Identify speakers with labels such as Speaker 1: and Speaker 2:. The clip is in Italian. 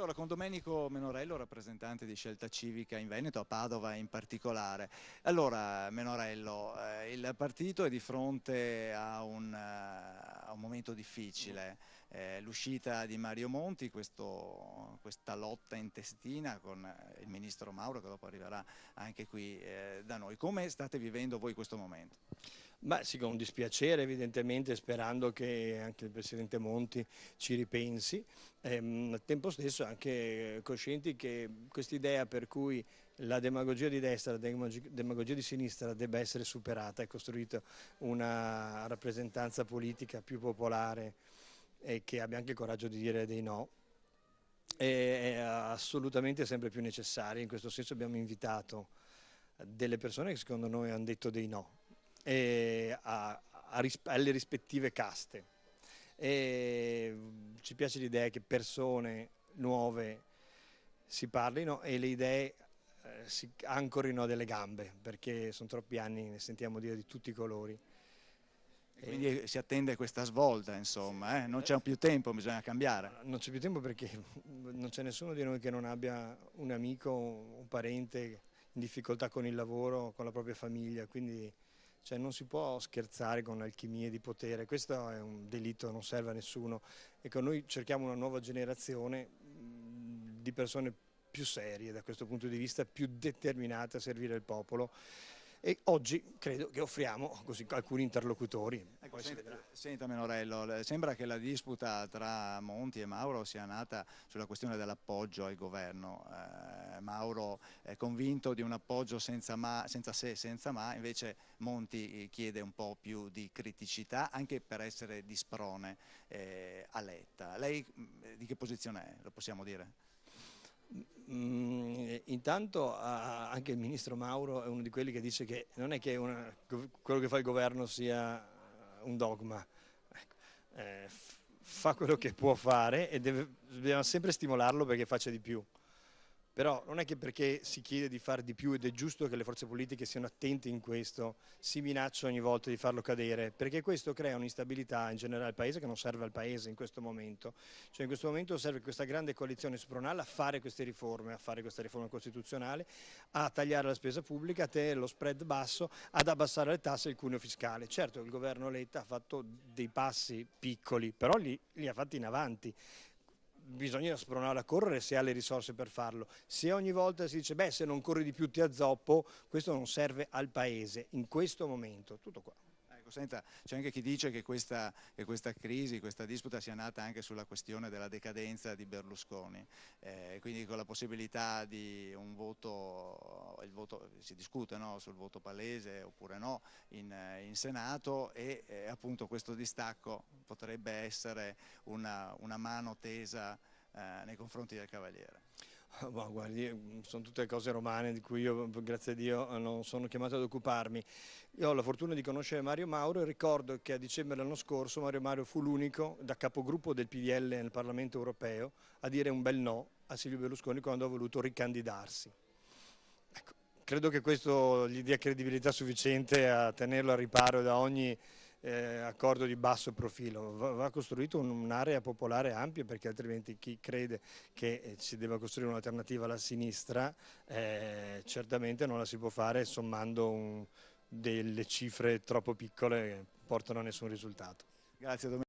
Speaker 1: Allora, con Domenico Menorello, rappresentante di Scelta Civica in Veneto, a Padova in particolare. Allora, Menorello, il partito è di fronte a un momento difficile. L'uscita di Mario Monti, questa lotta intestina con il ministro Mauro, che dopo arriverà anche qui da noi. Come state vivendo voi questo momento?
Speaker 2: Beh, sì, con dispiacere evidentemente, sperando che anche il Presidente Monti ci ripensi, al tempo stesso anche coscienti che quest'idea per cui la demagogia di destra, la demagogia di sinistra debba essere superata e costruita una rappresentanza politica più popolare e che abbia anche il coraggio di dire dei no, è assolutamente sempre più necessaria. In questo senso abbiamo invitato delle persone che secondo noi hanno detto dei no alle rispettive caste. Ci piace l'idea che persone nuove si parlino e le idee si ancorino a delle gambe, perché sono troppi anni, ne sentiamo dire di tutti i colori.
Speaker 1: E quindi si attende questa svolta, insomma, non c'è più tempo, bisogna cambiare.
Speaker 2: Non c'è più tempo perché non c'è nessuno di noi che non abbia un amico, un parente in difficoltà con il lavoro, con la propria famiglia, quindi cioè, non si può scherzare con alchimie di potere, questo è un delitto, non serve a nessuno. E con noi cerchiamo una nuova generazione di persone più serie da questo punto di vista, più determinate a servire il popolo. E oggi credo che offriamo così alcuni interlocutori.
Speaker 1: Ecco, senta Menorello, sembra che la disputa tra Monti e Mauro sia nata sulla questione dell'appoggio al governo. Mauro è convinto di un appoggio senza se, senza ma, invece Monti chiede un po' più di criticità, anche per essere di sprone a Letta. Lei di che posizione è, lo possiamo dire?
Speaker 2: Intanto anche il ministro Mauro è uno di quelli che dice che non è che quello che fa il governo sia un dogma. Ecco, fa quello che può fare e dobbiamo sempre stimolarlo perché faccia di più. Però non è che perché si chiede di fare di più ed è giusto che le forze politiche siano attente in questo, si minaccia ogni volta di farlo cadere, perché questo crea un'instabilità in generale al Paese che non serve al Paese in questo momento. Cioè in questo momento serve questa grande coalizione sopranale a fare queste riforme, a fare questa riforma costituzionale, a tagliare la spesa pubblica, a tenere lo spread basso, ad abbassare le tasse e il cuneo fiscale. Certo il governo Letta ha fatto dei passi piccoli, però li ha fatti in avanti. Bisogna spronarla a correre se ha le risorse per farlo. Se ogni volta si dice beh, se non corri di più ti azzoppo, questo non serve al Paese in questo momento. Tutto qua.
Speaker 1: Ecco, senta, c'è anche chi dice che questa crisi, questa disputa sia nata anche sulla questione della decadenza di Berlusconi, quindi con la possibilità di un voto, si discute, no, sul voto palese oppure no in Senato e appunto questo distacco potrebbe essere una mano tesa nei confronti del Cavaliere.
Speaker 2: Ma guardi, sono tutte cose romane di cui io, grazie a Dio, non sono chiamato ad occuparmi. Io ho la fortuna di conoscere Mario Mauro e ricordo che a dicembre dell'anno scorso Mario Mauro fu l'unico da capogruppo del PDL nel Parlamento europeo a dire un bel no a Silvio Berlusconi quando ha voluto ricandidarsi. Ecco, credo che questo gli dia credibilità sufficiente a tenerlo a riparo da ogni accordo di basso profilo. Va costruito un'area popolare ampia perché altrimenti chi crede che si debba costruire un'alternativa alla sinistra certamente non la si può fare sommando delle cifre troppo piccole che portano a nessun risultato.
Speaker 1: Grazie Domenico.